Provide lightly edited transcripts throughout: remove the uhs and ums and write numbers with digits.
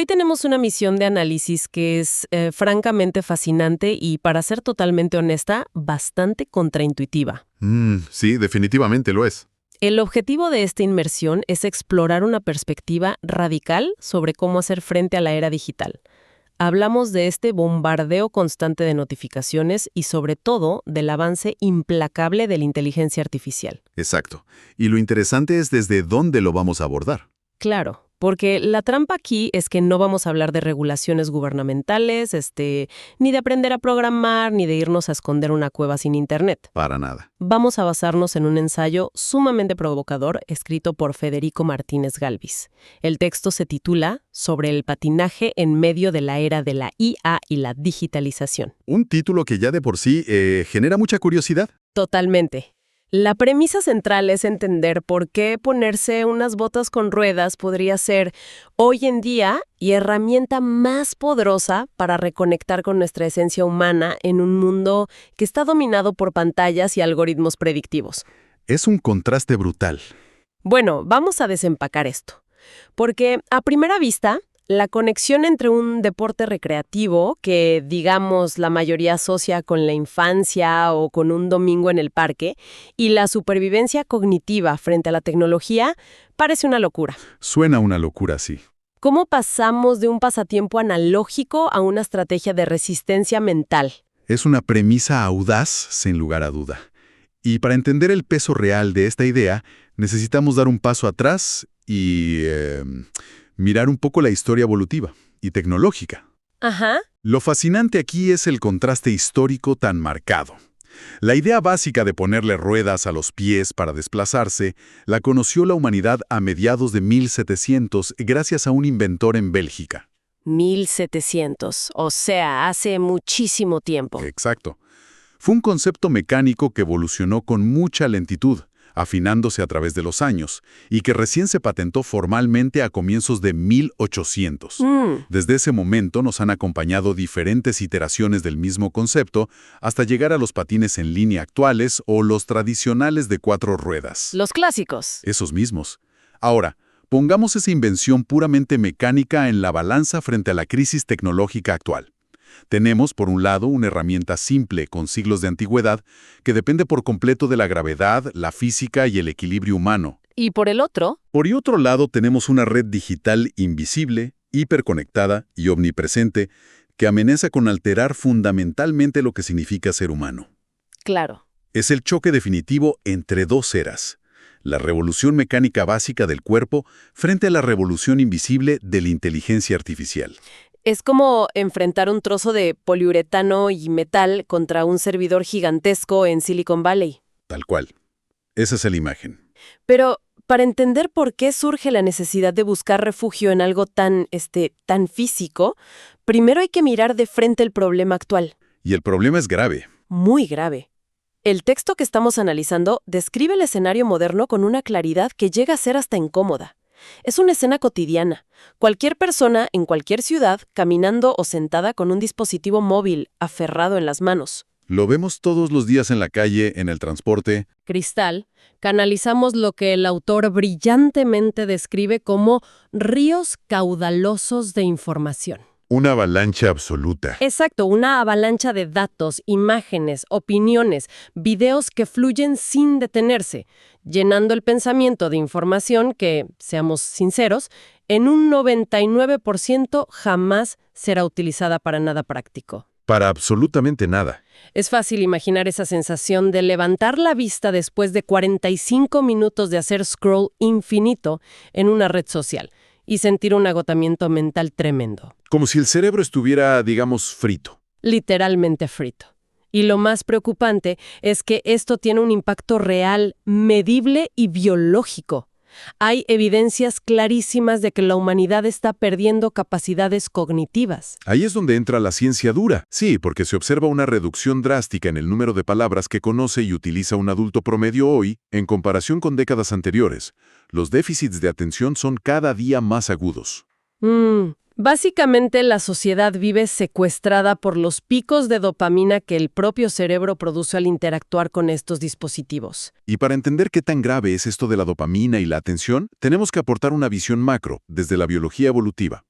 Hoy tenemos una misión de análisis que es francamente fascinante y, para ser totalmente honesta, bastante contraintuitiva. Sí, definitivamente lo es. El objetivo de esta inmersión es explorar una perspectiva radical sobre cómo hacer frente a la era digital. Hablamos de este bombardeo constante de notificaciones y, sobre todo, del avance implacable de la inteligencia artificial. Exacto. Y lo interesante es desde dónde lo vamos a abordar. Claro, porque la trampa aquí es que no vamos a hablar de regulaciones gubernamentales, ni de aprender a programar, ni de irnos a esconder una cueva sin internet. Para nada. Vamos a basarnos en un ensayo sumamente provocador escrito por Federico Martínez Galvis. El texto se titula Sobre el patinaje en medio de la era de la IA y la digitalización. Un título que ya de por sí genera mucha curiosidad. Totalmente. La premisa central es entender por qué ponerse unas botas con ruedas podría ser, hoy en día, y herramienta más poderosa para reconectar con nuestra esencia humana en un mundo que está dominado por pantallas y algoritmos predictivos. Es un contraste brutal. Bueno, vamos a desempacar esto. Porque, a primera vista, la conexión entre un deporte recreativo, que digamos la mayoría asocia con la infancia o con un domingo en el parque, y la supervivencia cognitiva frente a la tecnología, parece una locura. Suena una locura, sí. ¿Cómo pasamos de un pasatiempo analógico a una estrategia de resistencia mental? Es una premisa audaz, sin lugar a duda. Y para entender el peso real de esta idea, necesitamos dar un paso atrás y mirar un poco la historia evolutiva y tecnológica. Ajá. Lo fascinante aquí es el contraste histórico tan marcado. La idea básica de ponerle ruedas a los pies para desplazarse la conoció la humanidad a mediados de 1700 gracias a un inventor en Bélgica. 1700, o sea, hace muchísimo tiempo. Exacto. Fue un concepto mecánico que evolucionó con mucha lentitud, afinándose a través de los años, y que recién se patentó formalmente a comienzos de 1800. Desde ese momento nos han acompañado diferentes iteraciones del mismo concepto hasta llegar a los patines en línea actuales o los tradicionales de 4 ruedas. Los clásicos. Esos mismos. Ahora, pongamos esa invención puramente mecánica en la balanza frente a la crisis tecnológica actual. Tenemos, por un lado, una herramienta simple con siglos de antigüedad que depende por completo de la gravedad, la física y el equilibrio humano. ¿Y por el otro? Por otro lado, tenemos una red digital invisible, hiperconectada y omnipresente que amenaza con alterar fundamentalmente lo que significa ser humano. Claro. Es el choque definitivo entre dos eras: la revolución mecánica básica del cuerpo frente a la revolución invisible de la inteligencia artificial. Es como enfrentar un trozo de poliuretano y metal contra un servidor gigantesco en Silicon Valley. Tal cual. Esa es la imagen. Pero, para entender por qué surge la necesidad de buscar refugio en algo tan físico, primero hay que mirar de frente el problema actual. Y el problema es grave. Muy grave. El texto que estamos analizando describe el escenario moderno con una claridad que llega a ser hasta incómoda. Es una escena cotidiana. Cualquier persona en cualquier ciudad caminando o sentada con un dispositivo móvil aferrado en las manos. Lo vemos todos los días en la calle, en el transporte. Cristal, canalizamos lo que el autor brillantemente describe como ríos caudalosos de información. Una avalancha absoluta. Exacto, una avalancha de datos, imágenes, opiniones, videos que fluyen sin detenerse, llenando el pensamiento de información que, seamos sinceros, en un 99% jamás será utilizada para nada práctico. Para absolutamente nada. Es fácil imaginar esa sensación de levantar la vista después de 45 minutos de hacer scroll infinito en una red social y sentir un agotamiento mental tremendo. Como si el cerebro estuviera, digamos, frito. Literalmente frito. Y lo más preocupante es que esto tiene un impacto real, medible y biológico. Hay evidencias clarísimas de que la humanidad está perdiendo capacidades cognitivas. Ahí es donde entra la ciencia dura. Sí, porque se observa una reducción drástica en el número de palabras que conoce y utiliza un adulto promedio hoy en comparación con décadas anteriores. Los déficits de atención son cada día más agudos. Básicamente, la sociedad vive secuestrada por los picos de dopamina que el propio cerebro produce al interactuar con estos dispositivos. Y para entender qué tan grave es esto de la dopamina y la atención, tenemos que aportar una visión macro, desde la biología evolutiva.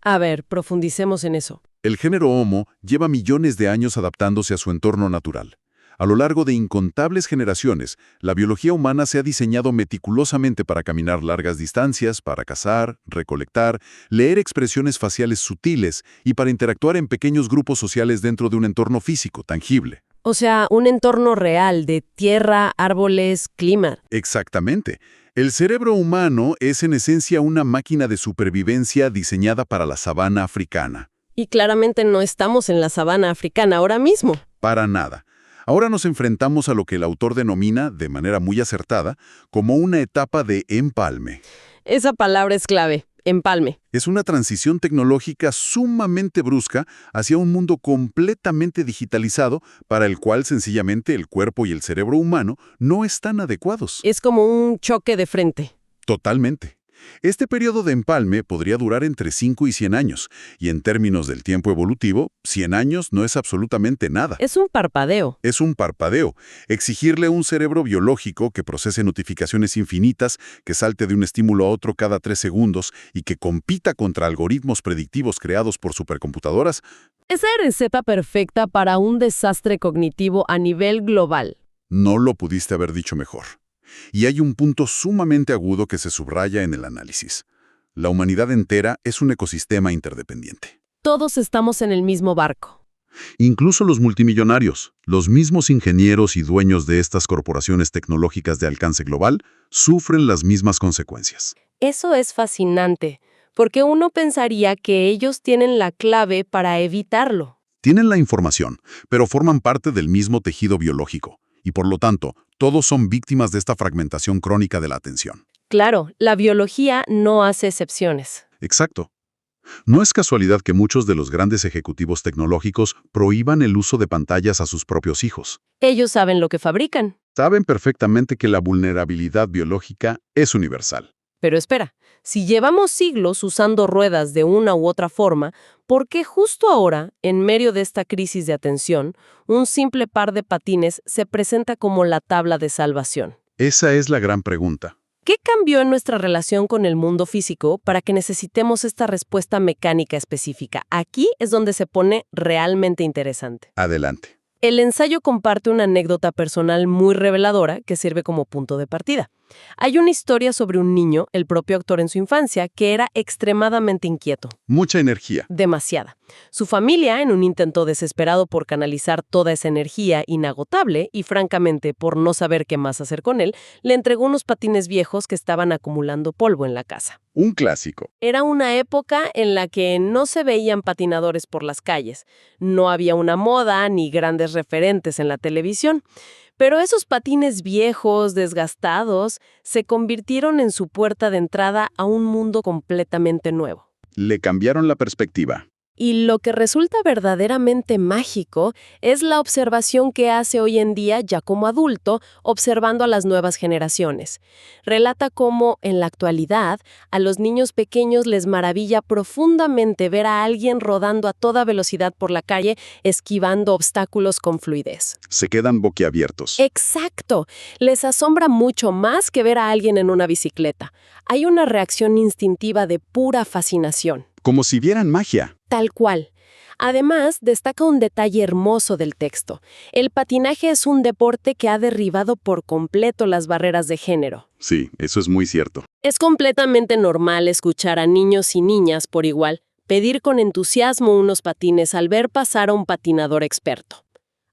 A ver, profundicemos en eso. El género Homo lleva millones de años adaptándose a su entorno natural. A lo largo de incontables generaciones, la biología humana se ha diseñado meticulosamente para caminar largas distancias, para cazar, recolectar, leer expresiones faciales sutiles y para interactuar en pequeños grupos sociales dentro de un entorno físico, tangible. O sea, un entorno real de tierra, árboles, clima. Exactamente. El cerebro humano es en esencia una máquina de supervivencia diseñada para la sabana africana. Y claramente no estamos en la sabana africana ahora mismo. Para nada. Ahora nos enfrentamos a lo que el autor denomina, de manera muy acertada, como una etapa de empalme. Esa palabra es clave, empalme. Es una transición tecnológica sumamente brusca hacia un mundo completamente digitalizado para el cual sencillamente el cuerpo y el cerebro humano no están adecuados. Es como un choque de frente. Totalmente. Este periodo de empalme podría durar entre 5 y 100 años, y en términos del tiempo evolutivo, 100 años no es absolutamente nada. Es un parpadeo. Es un parpadeo. Exigirle a un cerebro biológico que procese notificaciones infinitas, que salte de un estímulo a otro cada 3 segundos y que compita contra algoritmos predictivos creados por supercomputadoras. Esa receta perfecta para un desastre cognitivo a nivel global. No lo pudiste haber dicho mejor. Y hay un punto sumamente agudo que se subraya en el análisis. La humanidad entera es un ecosistema interdependiente. Todos estamos en el mismo barco. Incluso los multimillonarios, los mismos ingenieros y dueños de estas corporaciones tecnológicas de alcance global, sufren las mismas consecuencias. Eso es fascinante, porque uno pensaría que ellos tienen la clave para evitarlo. Tienen la información, pero forman parte del mismo tejido biológico, y por lo tanto, todos son víctimas de esta fragmentación crónica de la atención. Claro, la biología no hace excepciones. Exacto. No es casualidad que muchos de los grandes ejecutivos tecnológicos prohíban el uso de pantallas a sus propios hijos. Ellos saben lo que fabrican. Saben perfectamente que la vulnerabilidad biológica es universal. Pero espera, si llevamos siglos usando ruedas de una u otra forma, ¿por qué justo ahora, en medio de esta crisis de atención, un simple par de patines se presenta como la tabla de salvación? Esa es la gran pregunta. ¿Qué cambió en nuestra relación con el mundo físico para que necesitemos esta respuesta mecánica específica? Aquí es donde se pone realmente interesante. Adelante. El ensayo comparte una anécdota personal muy reveladora que sirve como punto de partida. Hay una historia sobre un niño, el propio actor en su infancia, que era extremadamente inquieto. Mucha energía. Demasiada. Su familia, en un intento desesperado por canalizar toda esa energía inagotable y, francamente, por no saber qué más hacer con él, le entregó unos patines viejos que estaban acumulando polvo en la casa. Un clásico. Era una época en la que no se veían patinadores por las calles, no había una moda ni grandes referentes en la televisión. Pero esos patines viejos, desgastados, se convirtieron en su puerta de entrada a un mundo completamente nuevo. Le cambiaron la perspectiva. Y lo que resulta verdaderamente mágico es la observación que hace hoy en día, ya como adulto, observando a las nuevas generaciones. Relata cómo, en la actualidad, a los niños pequeños les maravilla profundamente ver a alguien rodando a toda velocidad por la calle, esquivando obstáculos con fluidez. Se quedan boquiabiertos. ¡Exacto! Les asombra mucho más que ver a alguien en una bicicleta. Hay una reacción instintiva de pura fascinación. Como si vieran magia. Tal cual. Además, destaca un detalle hermoso del texto. El patinaje es un deporte que ha derribado por completo las barreras de género. Sí, eso es muy cierto. Es completamente normal escuchar a niños y niñas por igual pedir con entusiasmo unos patines al ver pasar a un patinador experto.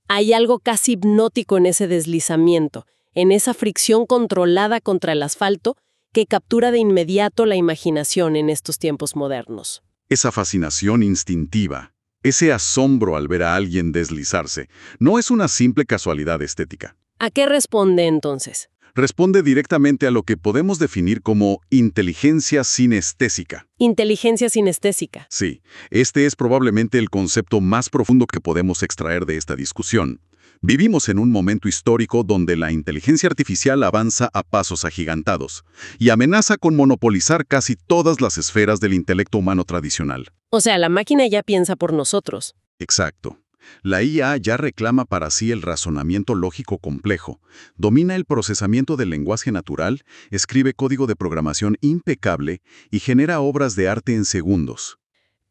Hay algo casi hipnótico en ese deslizamiento, en esa fricción controlada contra el asfalto que captura de inmediato la imaginación en estos tiempos modernos. Esa fascinación instintiva, ese asombro al ver a alguien deslizarse, no es una simple casualidad estética. ¿A qué responde entonces? Responde directamente a lo que podemos definir como inteligencia sinestésica. Inteligencia sinestésica. Sí, este es probablemente el concepto más profundo que podemos extraer de esta discusión. Vivimos en un momento histórico donde la inteligencia artificial avanza a pasos agigantados y amenaza con monopolizar casi todas las esferas del intelecto humano tradicional. O sea, la máquina ya piensa por nosotros. Exacto. La IA ya reclama para sí el razonamiento lógico complejo, domina el procesamiento del lenguaje natural, escribe código de programación impecable y genera obras de arte en segundos.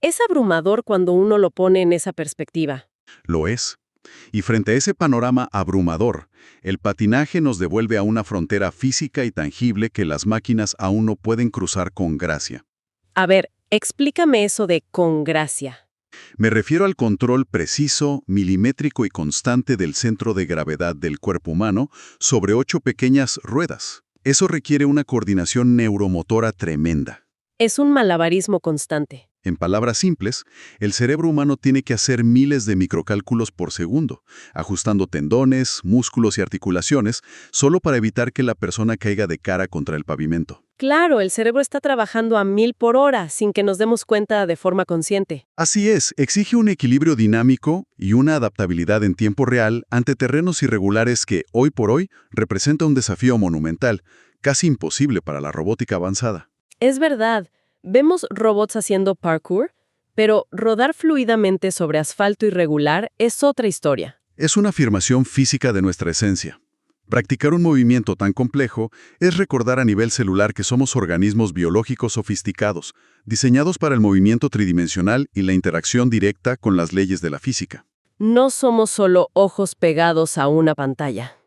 Es abrumador cuando uno lo pone en esa perspectiva. Lo es. Y frente a ese panorama abrumador, el patinaje nos devuelve a una frontera física y tangible que las máquinas aún no pueden cruzar con gracia. A ver, explícame eso de con gracia. Me refiero al control preciso, milimétrico y constante del centro de gravedad del cuerpo humano sobre 8 pequeñas ruedas. Eso requiere una coordinación neuromotora tremenda. Es un malabarismo constante. En palabras simples, el cerebro humano tiene que hacer miles de microcálculos por segundo, ajustando tendones, músculos y articulaciones, solo para evitar que la persona caiga de cara contra el pavimento. Claro, el cerebro está trabajando a 1000 por hora sin que nos demos cuenta de forma consciente. Así es, exige un equilibrio dinámico y una adaptabilidad en tiempo real ante terrenos irregulares que, hoy por hoy, representa un desafío monumental, casi imposible para la robótica avanzada. Es verdad, vemos robots haciendo parkour, pero rodar fluidamente sobre asfalto irregular es otra historia. Es una afirmación física de nuestra esencia. Practicar un movimiento tan complejo es recordar a nivel celular que somos organismos biológicos sofisticados, diseñados para el movimiento tridimensional y la interacción directa con las leyes de la física. No somos solo ojos pegados a una pantalla.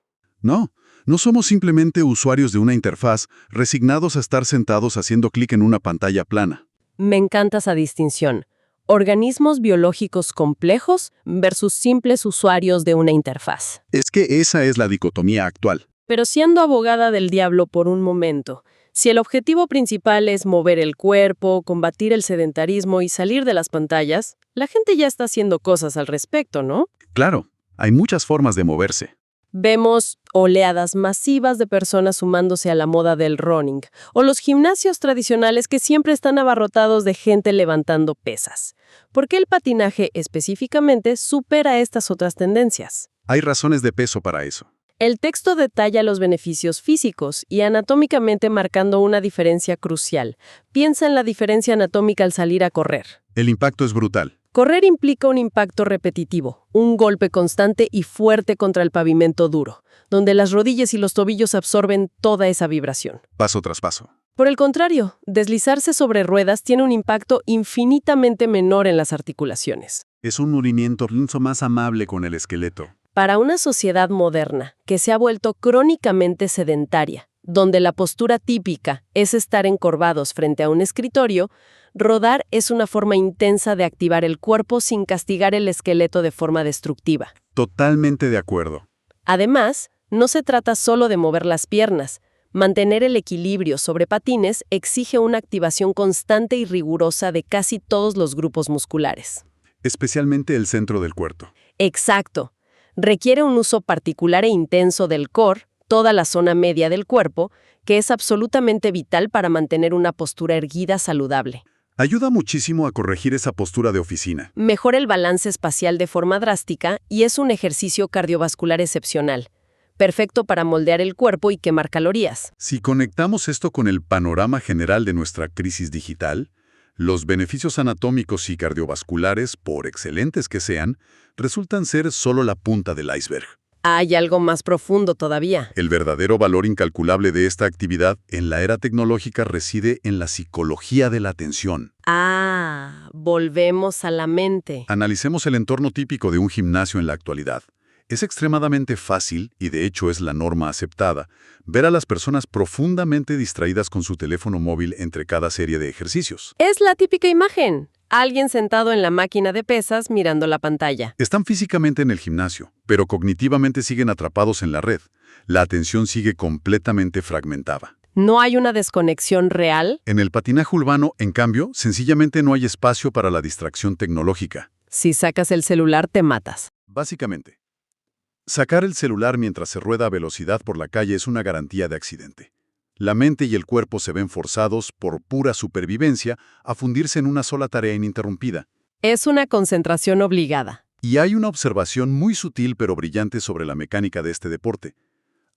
No somos simplemente usuarios de una interfaz resignados a estar sentados haciendo clic en una pantalla plana. Me encanta esa distinción. Organismos biológicos complejos versus simples usuarios de una interfaz. Es que esa es la dicotomía actual. Pero siendo abogada del diablo por un momento, si el objetivo principal es mover el cuerpo, combatir el sedentarismo y salir de las pantallas, la gente ya está haciendo cosas al respecto, ¿no? Claro, hay muchas formas de moverse. Vemos oleadas masivas de personas sumándose a la moda del running, o los gimnasios tradicionales que siempre están abarrotados de gente levantando pesas. ¿Por qué el patinaje específicamente supera estas otras tendencias? Hay razones de peso para eso. El texto detalla los beneficios físicos y anatómicamente marcando una diferencia crucial. Piensa en la diferencia anatómica al salir a correr. El impacto es brutal. Correr implica un impacto repetitivo, un golpe constante y fuerte contra el pavimento duro, donde las rodillas y los tobillos absorben toda esa vibración. Paso tras paso. Por el contrario, deslizarse sobre ruedas tiene un impacto infinitamente menor en las articulaciones. Es un movimiento más amable con el esqueleto. Para una sociedad moderna que se ha vuelto crónicamente sedentaria, donde la postura típica es estar encorvados frente a un escritorio, rodar es una forma intensa de activar el cuerpo sin castigar el esqueleto de forma destructiva. Totalmente de acuerdo. Además, no se trata solo de mover las piernas. Mantener el equilibrio sobre patines exige una activación constante y rigurosa de casi todos los grupos musculares. Especialmente el centro del cuerpo. Exacto. Requiere un uso particular e intenso del core, toda la zona media del cuerpo, que es absolutamente vital para mantener una postura erguida saludable. Ayuda muchísimo a corregir esa postura de oficina. Mejora el balance espacial de forma drástica y es un ejercicio cardiovascular excepcional, perfecto para moldear el cuerpo y quemar calorías. Si conectamos esto con el panorama general de nuestra crisis digital, los beneficios anatómicos y cardiovasculares, por excelentes que sean, resultan ser solo la punta del iceberg. Hay algo más profundo todavía. El verdadero valor incalculable de esta actividad en la era tecnológica reside en la psicología de la atención. Volvemos a la mente. Analicemos el entorno típico de un gimnasio en la actualidad. Es extremadamente fácil, y de hecho es la norma aceptada, ver a las personas profundamente distraídas con su teléfono móvil entre cada serie de ejercicios. Es la típica imagen. Alguien sentado en la máquina de pesas mirando la pantalla. Están físicamente en el gimnasio, pero cognitivamente siguen atrapados en la red. La atención sigue completamente fragmentada. ¿No hay una desconexión real? En el patinaje urbano, en cambio, sencillamente no hay espacio para la distracción tecnológica. Si sacas el celular, te matas. Básicamente, sacar el celular mientras se rueda a velocidad por la calle es una garantía de accidente. La mente y el cuerpo se ven forzados, por pura supervivencia, a fundirse en una sola tarea ininterrumpida. Es una concentración obligada. Y hay una observación muy sutil pero brillante sobre la mecánica de este deporte.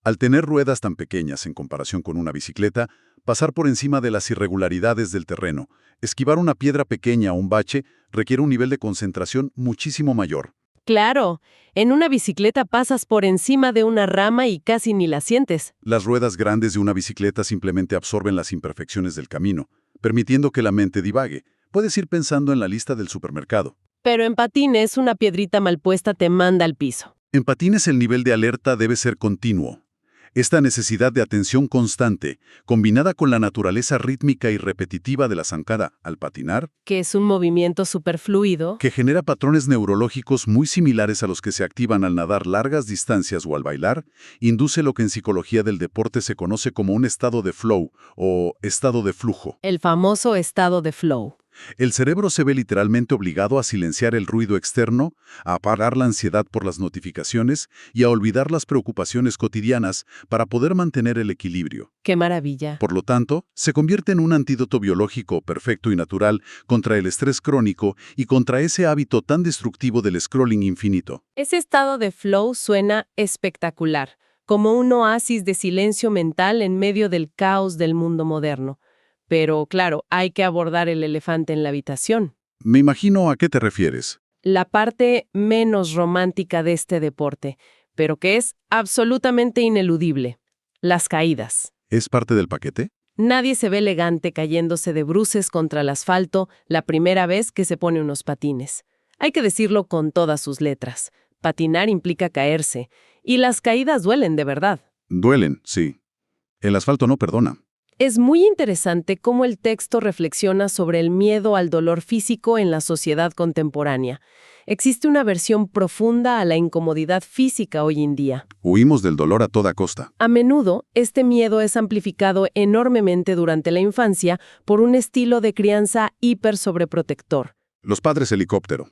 Al tener ruedas tan pequeñas en comparación con una bicicleta, pasar por encima de las irregularidades del terreno, esquivar una piedra pequeña o un bache, requiere un nivel de concentración muchísimo mayor. Claro, en una bicicleta pasas por encima de una rama y casi ni la sientes. Las ruedas grandes de una bicicleta simplemente absorben las imperfecciones del camino, permitiendo que la mente divague, Puedes ir pensando en la lista del supermercado. Pero en patines, una piedrita mal puesta te manda al piso. En patines el nivel de alerta debe ser continuo. Esta necesidad de atención constante, combinada con la naturaleza rítmica y repetitiva de la zancada al patinar, Que es un movimiento superfluido. que genera patrones neurológicos muy similares a los que se activan al nadar largas distancias o al bailar, induce lo que en psicología del deporte se conoce como un estado de flow o estado de flujo. El famoso estado de flow. El cerebro se ve literalmente obligado a silenciar el ruido externo, a parar la ansiedad por las notificaciones y a olvidar las preocupaciones cotidianas para poder mantener el equilibrio. ¡Qué maravilla! Por lo tanto, se convierte en un antídoto biológico perfecto y natural contra el estrés crónico y contra ese hábito tan destructivo del scrolling infinito. Ese estado de flow suena espectacular, como un oasis de silencio mental en medio del caos del mundo moderno. Pero, claro, hay que abordar el elefante en la habitación. Me imagino a qué te refieres. La parte menos romántica de este deporte, pero que es absolutamente ineludible. Las caídas. ¿Es parte del paquete? Nadie se ve elegante cayéndose de bruces contra el asfalto la primera vez que se pone unos patines. Hay que decirlo con todas sus letras. Patinar implica caerse, y las caídas duelen de verdad. Duelen, sí. El asfalto no perdona. Es muy interesante cómo el texto reflexiona sobre el miedo al dolor físico en la sociedad contemporánea. Existe una versión profunda a la incomodidad física hoy en día. Huimos del dolor a toda costa. A menudo, este miedo es amplificado enormemente durante la infancia por un estilo de crianza hiper sobreprotector. Los padres helicóptero.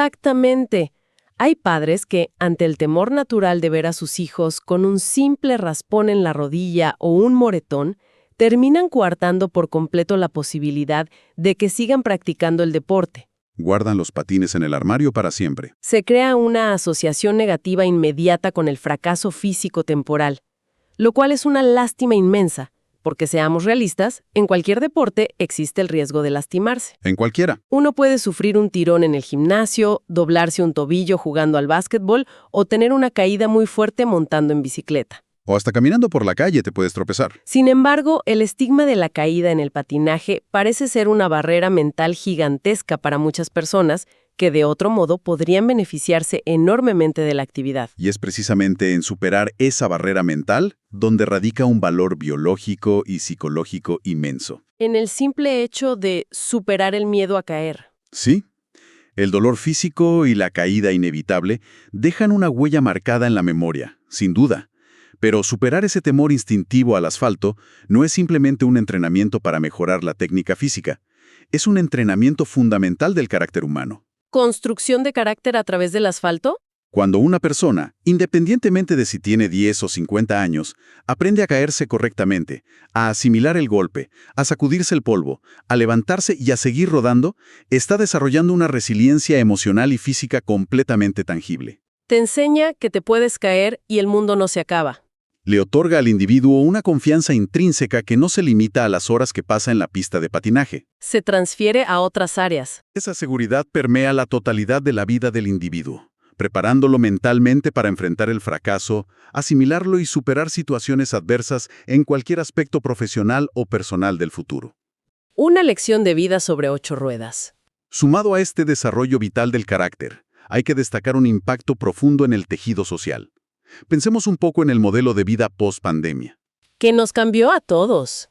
Exactamente. Hay padres que, ante el temor natural de ver a sus hijos con un simple raspón en la rodilla o un moretón, terminan coartando por completo la posibilidad de que sigan practicando el deporte. Guardan los patines en el armario para siempre. Se crea una asociación negativa inmediata con el fracaso físico temporal, lo cual es una lástima inmensa, porque seamos realistas, en cualquier deporte existe el riesgo de lastimarse. En cualquiera. Uno puede sufrir un tirón en el gimnasio, doblarse un tobillo jugando al básquetbol o tener una caída muy fuerte montando en bicicleta. O hasta caminando por la calle te puedes tropezar. Sin embargo, el estigma de la caída en el patinaje parece ser una barrera mental gigantesca para muchas personas que de otro modo podrían beneficiarse enormemente de la actividad. Y es precisamente en superar esa barrera mental donde radica un valor biológico y psicológico inmenso. En el simple hecho de superar el miedo a caer. Sí, el dolor físico y la caída inevitable dejan una huella marcada en la memoria, sin duda. Pero superar ese temor instintivo al asfalto no es simplemente un entrenamiento para mejorar la técnica física. Es un entrenamiento fundamental del carácter humano. ¿Construcción de carácter a través del asfalto? Cuando una persona, independientemente de si tiene 10 o 50 años, aprende a caerse correctamente, a asimilar el golpe, a sacudirse el polvo, a levantarse y a seguir rodando, está desarrollando una resiliencia emocional y física completamente tangible. Te enseña que te puedes caer y el mundo no se acaba. Le otorga al individuo una confianza intrínseca que no se limita a las horas que pasa en la pista de patinaje. Se transfiere a otras áreas. Esa seguridad permea la totalidad de la vida del individuo, preparándolo mentalmente para enfrentar el fracaso, asimilarlo y superar situaciones adversas en cualquier aspecto profesional o personal del futuro. Una lección de vida sobre 8 ruedas. Sumado a este desarrollo vital del carácter, hay que destacar un impacto profundo en el tejido social. Pensemos un poco en el modelo de vida post-pandemia. Que nos cambió a todos.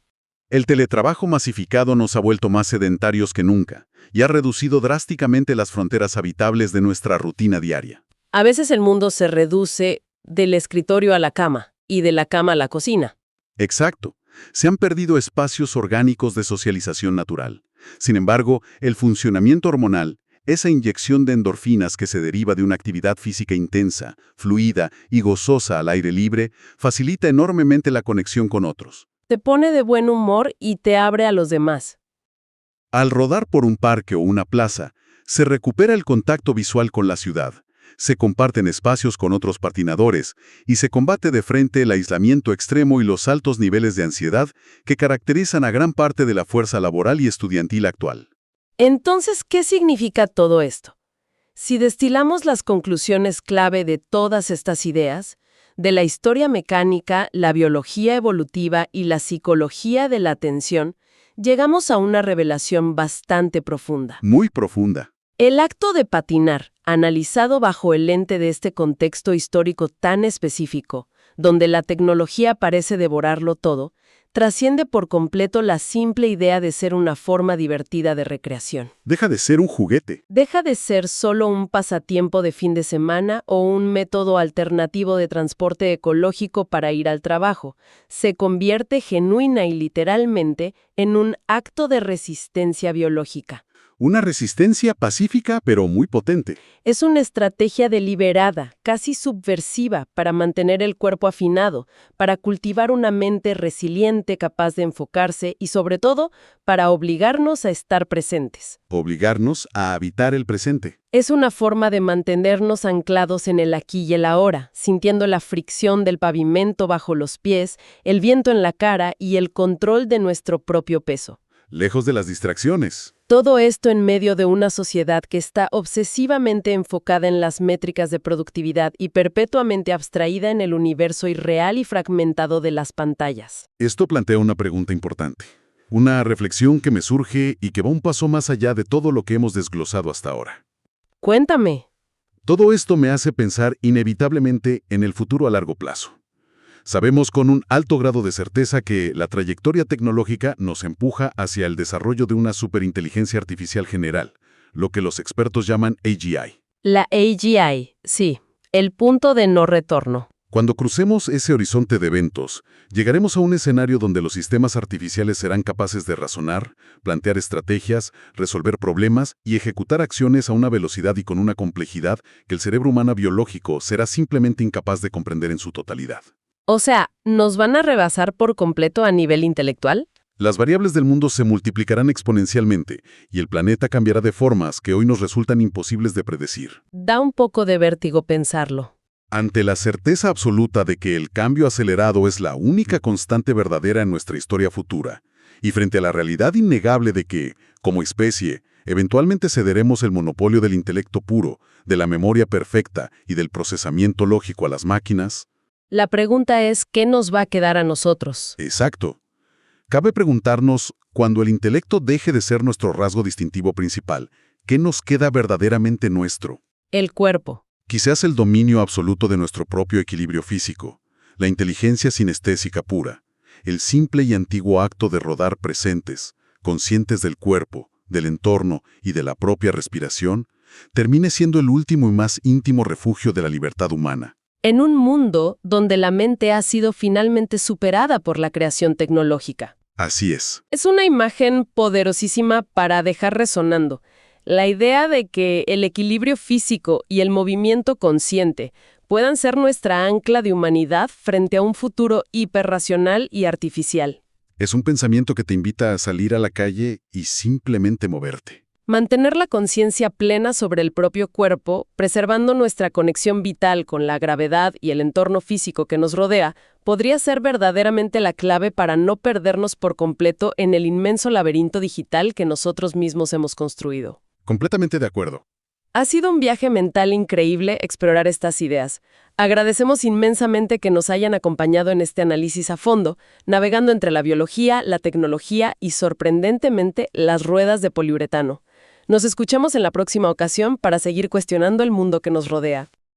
El teletrabajo masificado nos ha vuelto más sedentarios que nunca y ha reducido drásticamente las fronteras habitables de nuestra rutina diaria. A veces el mundo se reduce del escritorio a la cama y de la cama a la cocina. Exacto. Se han perdido espacios orgánicos de socialización natural. Sin embargo, el funcionamiento hormonal, esa inyección de endorfinas que se deriva de una actividad física intensa, fluida y gozosa al aire libre, facilita enormemente la conexión con otros. Te pone de buen humor y te abre a los demás. Al rodar por un parque o una plaza, se recupera el contacto visual con la ciudad, se comparten espacios con otros patinadores y se combate de frente el aislamiento extremo y los altos niveles de ansiedad que caracterizan a gran parte de la fuerza laboral y estudiantil actual. Entonces, ¿qué significa todo esto? Si destilamos las conclusiones clave de todas estas ideas, de la historia mecánica, la biología evolutiva y la psicología de la atención, llegamos a una revelación bastante profunda. Muy profunda. El acto de patinar, analizado bajo el lente de este contexto histórico tan específico, donde la tecnología parece devorarlo todo, trasciende por completo la simple idea de ser una forma divertida de recreación. Deja de ser un juguete. Deja de ser solo un pasatiempo de fin de semana o un método alternativo de transporte ecológico para ir al trabajo. Se convierte genuina y literalmente en un acto de resistencia biológica. Una resistencia pacífica pero muy potente. Es una estrategia deliberada, casi subversiva, para mantener el cuerpo afinado, para cultivar una mente resiliente capaz de enfocarse y, sobre todo, para obligarnos a estar presentes. Obligarnos a habitar el presente. Es una forma de mantenernos anclados en el aquí y el ahora, sintiendo la fricción del pavimento bajo los pies, el viento en la cara y el control de nuestro propio peso. Lejos de las distracciones. Todo esto en medio de una sociedad que está obsesivamente enfocada en las métricas de productividad y perpetuamente abstraída en el universo irreal y fragmentado de las pantallas. Esto plantea una pregunta importante. Una reflexión que me surge y que va un paso más allá de todo lo que hemos desglosado hasta ahora. Cuéntame. Todo esto me hace pensar inevitablemente en el futuro a largo plazo. Sabemos con un alto grado de certeza que la trayectoria tecnológica nos empuja hacia el desarrollo de una superinteligencia artificial general, lo que los expertos llaman AGI. La AGI, sí, el punto de no retorno. Cuando crucemos ese horizonte de eventos, llegaremos a un escenario donde los sistemas artificiales serán capaces de razonar, plantear estrategias, resolver problemas y ejecutar acciones a una velocidad y con una complejidad que el cerebro humano biológico será simplemente incapaz de comprender en su totalidad. O sea, ¿nos van a rebasar por completo a nivel intelectual? Las variables del mundo se multiplicarán exponencialmente y el planeta cambiará de formas que hoy nos resultan imposibles de predecir. Da un poco de vértigo pensarlo. Ante la certeza absoluta de que el cambio acelerado es la única constante verdadera en nuestra historia futura, y frente a la realidad innegable de que, como especie, eventualmente cederemos el monopolio del intelecto puro, de la memoria perfecta y del procesamiento lógico a las máquinas. La pregunta es, ¿qué nos va a quedar a nosotros? Exacto. Cabe preguntarnos, cuando el intelecto deje de ser nuestro rasgo distintivo principal, ¿qué nos queda verdaderamente nuestro? El cuerpo. Quizás el dominio absoluto de nuestro propio equilibrio físico, la inteligencia sinestésica pura, el simple y antiguo acto de rodar presentes, conscientes del cuerpo, del entorno y de la propia respiración, termine siendo el último y más íntimo refugio de la libertad humana. En un mundo donde la mente ha sido finalmente superada por la creación tecnológica. Así es. Es una imagen poderosísima para dejar resonando. La idea de que el equilibrio físico y el movimiento consciente puedan ser nuestra ancla de humanidad frente a un futuro hiperracional y artificial. Es un pensamiento que te invita a salir a la calle y simplemente moverte. Mantener la conciencia plena sobre el propio cuerpo, preservando nuestra conexión vital con la gravedad y el entorno físico que nos rodea, podría ser verdaderamente la clave para no perdernos por completo en el inmenso laberinto digital que nosotros mismos hemos construido. Completamente de acuerdo. Ha sido un viaje mental increíble explorar estas ideas. Agradecemos inmensamente que nos hayan acompañado en este análisis a fondo, navegando entre la biología, la tecnología y, sorprendentemente, las ruedas de poliuretano. Nos escuchamos en la próxima ocasión para seguir cuestionando el mundo que nos rodea.